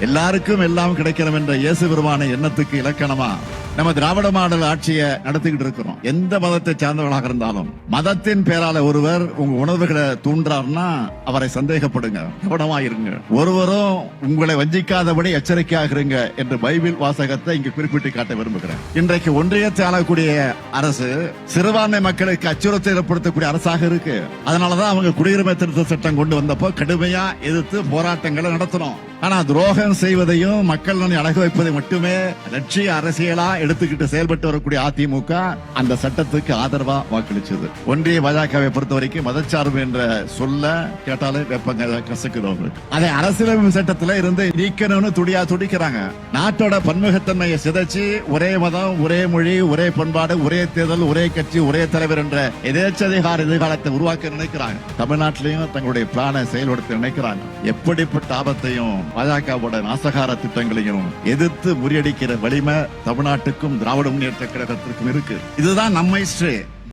எல்லாருக்கும் எல்லாம் கிடைக்கணும் என்ற இயேசு பெருமான எண்ணத்துக்கு இலக்கணமா நம்ம திராவிட மாடல் ஆட்சியை நடத்திக்கிட்டு இருக்கிறோம். எந்த மதத்தை சார்ந்தவர்களாக இருந்தாலும் மதத்தின் பேரால ஒருவர் உங்க உணர்வுகளை தூண்டார்னா அவரை சந்தேகப்படுங்க, கவனமா இருங்க. ஒருவரும் உங்களை வஞ்சிக்காதபடி எச்சரிக்கையாக இருங்க என்று பைபிள் வாசகத்தை இங்கு குறிப்பிட்டு காட்ட விரும்புகிறேன். இன்றைக்கு ஒன்றியத்தை ஆளக்கூடிய அரசு சிறுபான்மை மக்களுக்கு அச்சுறுத்தல் ஏற்படுத்தக்கூடிய அரசாக இருக்கு. அதனாலதான் அவங்க குடியுரிமை திருத்த சட்டம் கொண்டு வந்தப்போ கடுமையா எதிர்த்து போராட்டங்களை நடத்தணும். ஆனா துரோகம் செய்வதையும் மக்கள் அழகு வைப்பதை மட்டுமே லட்சிய அரசியலா எடுத்துக்கிட்டு செயல்பட்டு வரக்கூடிய அதிமுக அந்த சட்டத்துக்கு ஆதரவா வாக்களிச்சது. ஒன்றிய பாஜகவை பொறுத்த வரைக்கும் மதச்சார்பு என்ற சொல்ல கேட்டாலே வெப்பங்க கசக்குது. அதை அரசியலமைப்பு சட்டத்துல இருந்து நீக்கணும்னு துடிக்கிறாங்க. நாட்டோட பன்முகத்தன்மையை சிதைச்சு ஒரே மதம், ஒரே மொழி, ஒரே பண்பாடு, ஒரே தேர்தல், ஒரே கட்சி, ஒரே தலைவர் என்ற எதேச்சதிகார எதிர்காலத்தை உருவாக்க நினைக்கிறாங்க. தமிழ்நாட்டிலையும் தங்களுடைய பிளானை செயல்படுத்த நினைக்கிறாங்க. எப்படிப்பட்ட ஆபத்தையும் பாஜகவோட நாசகார திட்டங்களையும் எதிர்த்து முறியடிக்கிற வலிமை தமிழ்நாட்டுக்கும் திராவிட முன்னேற்ற கழகத்திற்கும் இருக்கு. இதுதான் நம்ம ஹிஸ்டரி.